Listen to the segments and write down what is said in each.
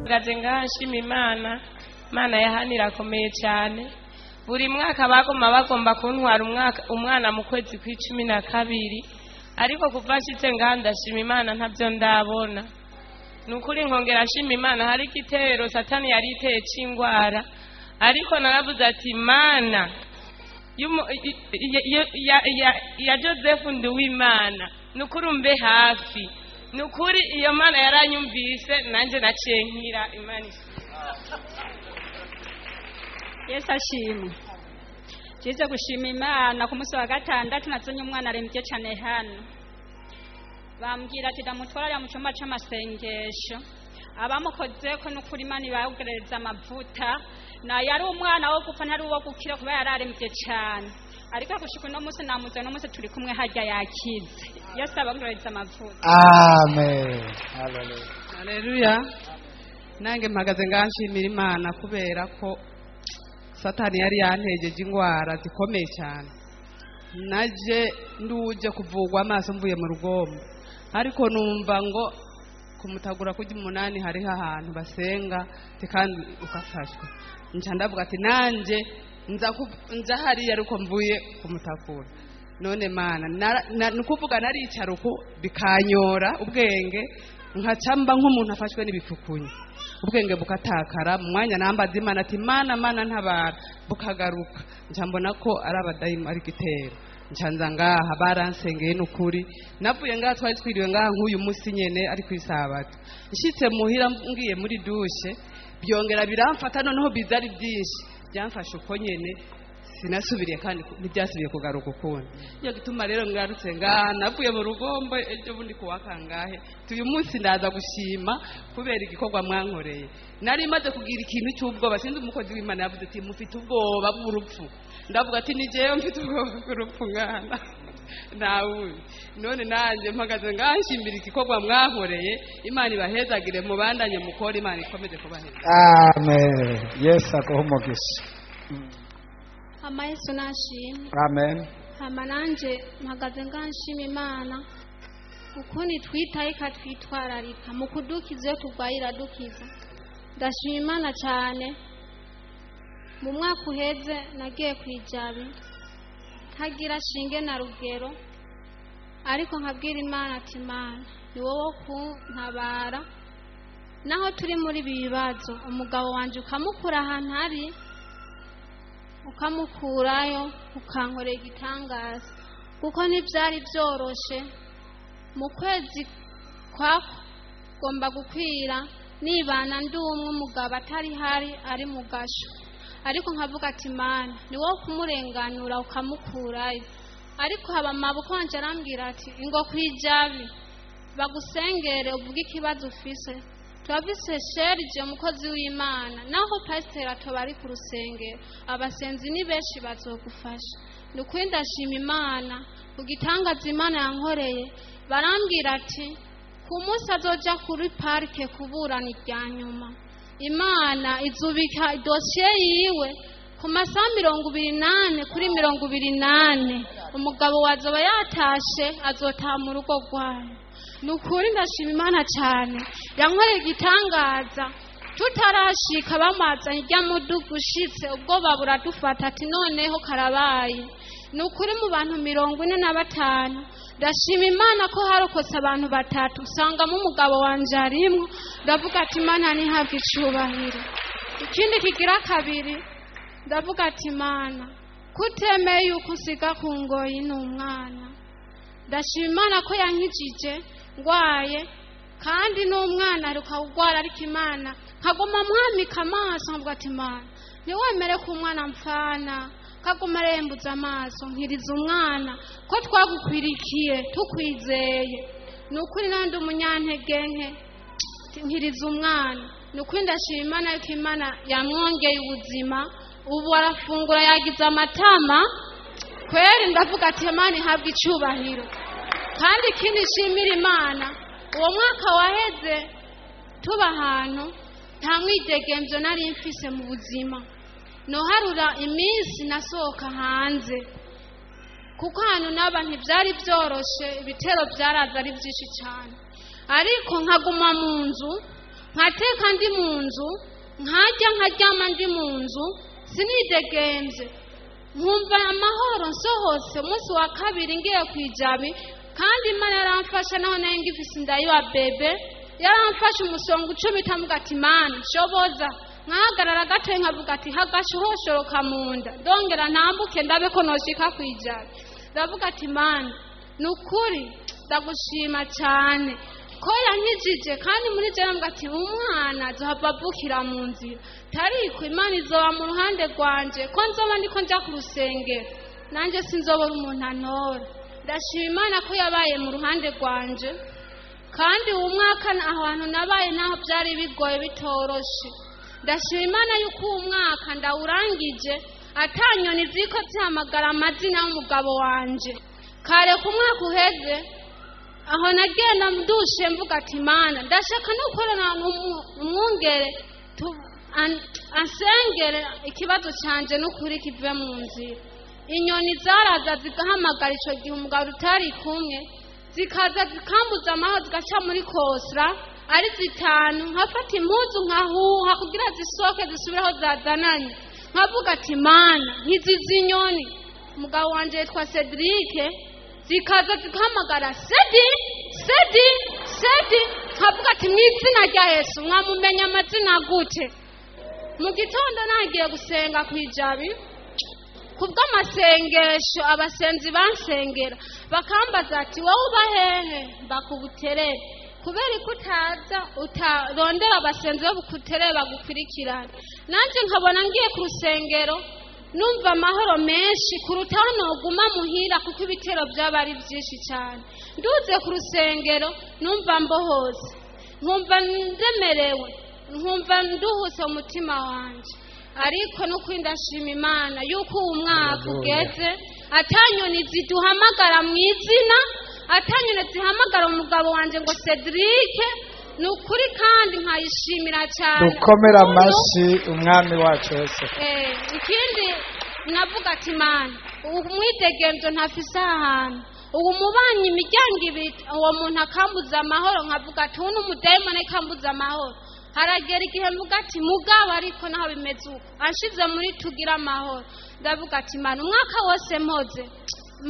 gaze ngashima Imana yahanira akomeye cyane. Buri mwaka bagomba kuntwara umwana mu kwezi kwa12, ariko kuva nshitse ngaha ndashima Imana ntabyo ndabona. Nukuri nkongera ashima Imana, hari igitero Satani yari iteye cy'ingwara, ariko naravuze ati Imana ya Joseph Nduwimana, nukuri umbe hafi. Nukuri iyo Mana yaranyumvise, nanje naciye nkira. Imana Yesu ashimwe. Jize gushima Imana ku munsi wa gatandatu nazonye umwana arembye cyane hano. Bambwira ati ndamutwara mu cyumba cy'amasengesho. Abamukoze ko nukuri Imana ibagereza amavuta. Na yari umwana wo gupfa ntari uwo gukira kuba yararembye cyane. Ariko gushika no munsi namuze no munsi turi kumwe hajya yakize. Yesu abagereza amavuta. Amen. Hallelujah. Hallelujah. Nange mpagaze nganshimira Imana kubera ko Satani yari yantegeje ingwara zikomeye cyane. Naje nduje kuvugwa amaso mvuye mu rugombo, ariko numva ngo kumutagura kujya 8 hari ahantu basenga kandi ukafashwe. Nca ndavuga ati nanje nza hari ariko mvuye kumutakura. None Mana nukuvuga naricara uko bikanyora ubwenge, nkacamba nk'umuntu afashwe n'ibifukunyi, ubwenge bukatakara. Mu mwanya nambaza Imana ati Mana ntabara, bukagaruka. Nca mbona ko ari abadayimu ari gitero. Ncanza ngaha baransengeye n'ukuri. Navuye ngaha twari twiriwe ngaha nk'uyu munsi nyene ari kwisabato. Nshitse muhira ngiye muri dushe, byongera biramfata noneho bizari byinshi. Byamfashe uko nyene sinasubiriye kandi ntibyasubiye kugaruka ukundi. Iyo gituma rero ngarutse ngaha, navuye mu rugombo ejo bundi kuwa kangahe. Uyu munsi ndaza gushima kubera igikorwa mwankoreye. Nari maze kugira ikintu cy'ubwoba, sinzi umukozi w'Imana yavuze ati mufite ubwoba bw'urupfu. Ndavuga ati ni jewe mfite ubwoba bw'urupfu ngana nawe. None nanje mpagaze nganshimira igikorwa mwankoreye. Imana ibahezagire mubandanye mukora, Imana ikomeze kubaheza. Amen. Yes, akohomogisha. Ama Yesu nashimwe. Amen. Hama nanje mpagaze nganshima Imana ukuni twitaye ikatwitwararika mu kudukiza iyo turwaye iradukiza. Ndashima Imana cyane. Mu mwaka uheze nagiye kwijabi ntagira shinge na rugero, ariko nkabwira Imana ati Imana ni wowe kuntabara. Naho turi muri bibazo, umugabo wanje ukamukura ahantu ari, ukamukurayo ukankorera igitangaza, kuko ntibyari byoroshe. Mu kwezi kwagomba gukwira nibana ndi umwe, umugabo atari hari ari mu gasho, ariko nkavuga ati Imana ni wowe kumurenganura ukamukurayo. Ariko haba amaboko wanje arambwira ati ingo kwijabi bagusengere uvuge ikibazo ufise. Twavise Serge umukozi w'Imana, naho pastor atobari ku rusengero, abasenzi ni benshi bazogufasha. Nukuri ndashima Imana kugitangaza Imana yankoreye. Barambwira ati Kumusi azoja kuri parke kuburana iryanyuma. Imana izubika dosiye yiwe ku masaha 28 kuri 28. Umugabo wazoba yatashe azotaha mu rugo rwayo. Nukuri ndashima Imana cyane yankoreye igitangaza. Tutarashika bamazanye irya mudugu ushitse, ubwo babura dufata ati noneho karabaye. Nukuri mu bantu 45 ndashima Imana ko harokose abantu 3, usangamo umugabo wanje arimwo. Ndavuga ati Imana nihabwe icubahiro. Ikindi kigira kabiri, ndavuga ati Imana kutemeye yuko usiga ku ngoyi n'umwana. Ndashima Imana ko yankijije ngwaye, kandi n'umwana aruka kugwara, ariko Imana nkaguma mwamika amaso nkavuga ati Imana niwemere ko umwana mpfana, kaguma rembuza amaso nkiriza umwana ko twagukwirikiye tukwizeye. Nukuri nandi umunyantege nke nkiriza umwana. Nukuri ndashima Imana yuko Imana yamwongeye ubuzima, ubu arafungura yagize amatama. Kweri ndavuga ati Imana ihabwe icubahiro. Kandi ikindi nshimira Imana, uwo mwaka waheze tuba ahantu nta mwidegemvyo nari mfise mu buzima. Noharura iminsi nasohoka hanze, kuko hano naba ntibyari byoroshe, ibitero byaraza ari byinshi cyane. Ariko nkaguma mu nzu nkateka ndi mu nzu nkarya nkaryama ndi mu nzu sinidegenze nkumva amahoro nsohotse umunsi wa kabiri ngiye kwijabi kandi Imana yaramfasha naho nayo ngifise inda ya bebe yaramfashe umusonga 10 itamuga ati Mana shoboza nkahagarara gatoye nkavuga ati hagashohoshoroka mu nda ndongera ntambuke ndabe ko noshika kwijabi ndavuga ati Mana nukuri ndagushima cyane ko yankijije kandi muri je nambwa ati umwana azohabavukira mu nzira tariko Imana izoba mu ruhande rwanje ko nzoba ndiko nja ku rusengero nanje sinzobora umuntu antora ndashima Imana ko yabaye mu ruhande rwanje kandi uwo mwaka ahantu nabaye naho byari bigoye bitoroshe ndashima Imana yuko uwo mwaka ndawurangije atanyoni ziko zihamagara amazina y'umugabo wanje kare ku mwaka uheze aho nagenda mdushe mvuga ati Mana ndashaka no gukorana umwungere asengere ikibazo cyanje n'ukuri kive mu nzira inyoni zaraza zigahamagara ico gihe umugabo utari kumwe zikaza zikambuza amahoro zigaca muri kosra ari zitanu nkafata impuzu nkahuha kugira zisoke zisubiraho zazananye nkavuga ati Mana nkizizi inyoni umugabo wanje yitwa Cedric zikaza zikamagara Sedi nkavuga ati mwizina rya Yesu mwamumenya amazina gute mu gitondo nagiye gusenga kwijabi kubw'amasengesho abasenzi bansengera bakambaza ati wowe ubahehe bakubuterere kubera ko utaza utarondera abasenzi bo bukuterere bagukurikirana nanje nkabona ngiye ku rusengero numva amahoro menshi kuruta hano guma muhira kuko ibitero byaba ari byinshi cyane nduze ku rusengero numva mbohose nkumva ndemerewe nkumva nduhuse umutima wanje ariko no kwindashima Imana yuko uwo mwaka ugeze atanyoni ziduhamagara mwizina atanyoni zihamagara umugabo wanje ngo Cedric nukuri kandi nkayishimira cyane dukomera amashi umwami wacu Yesu ikindi navuga ati Mana umwidegemvyo ntafise ahantu ubu mubanyi imiryango ibiri uwo muntu akambuza amahoro nkavuga ati uno umudayimoni akambuza amahoro haragera igihe mvuga ati mugabo ariko naho bimeze uko anshize muri tugira amahoro ndavuga ati Mana umwaka wose mpoze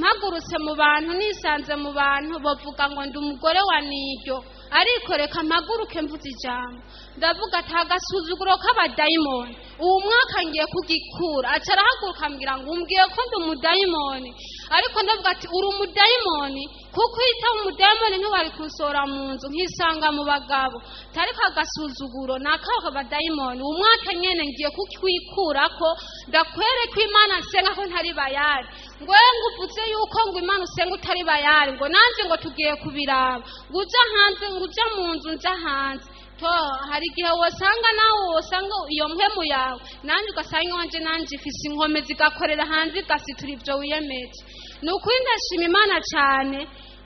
mpagurutse mu bantu nisanze mu bantu bavuga ngo ndi umugore wa niryo ariko reka mpaguruke mvuze ijambo ndavuga ati agasuzuguro k'abadayimoni uwo mwaka ngiye kugikura acarahaguruka ambwira ngo umbwiye ko ndi umudayimoni ariko ndavuga ati uri umudayimoni kuko uhita umudayimoni ntiwari kunsora mu nzu nkisanga mu bagabo tariko agasuzuguro nakaho k'abadayimoni uwo mwaka nyene ngiye kukwikurako ndakwereka Imana nsenga ko ntari bayari ngoye nguvutse yuko ngo Imana usenga utari bayari ngo nanje ngo tugiye kubiraba nguja hanze nguja mu nzu nja hanze to hari igihe wosanga nawe wosanga iyo mpemu yawe nanje ugasanga wanje nanje ifise inkome zigakorera hanze igasitura ivyo wiyemeje nukuri ndashima Imana cyane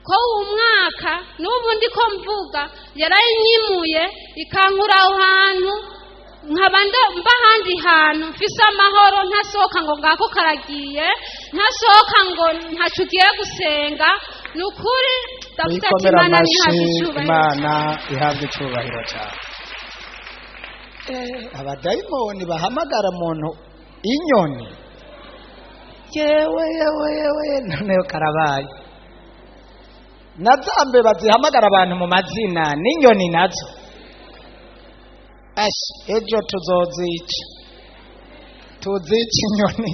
ko uwo mwaka n'ubu ndiko mvuga yarayinyimuye ikankura aho hantu nkaba mba handi hantu mfise amahoro ntasohoka ngo ngako karagiye ntasohoka ngo ntacugiye gusenga nukuri ndafite ati Imana ihabwe icyubahiro cyane abadayimoni bahamagara umuntu inyoni yewe noneho karabaye nazambe bazihamagara abantu mu mazina n'inyoni nazo ejo tuzica inyoni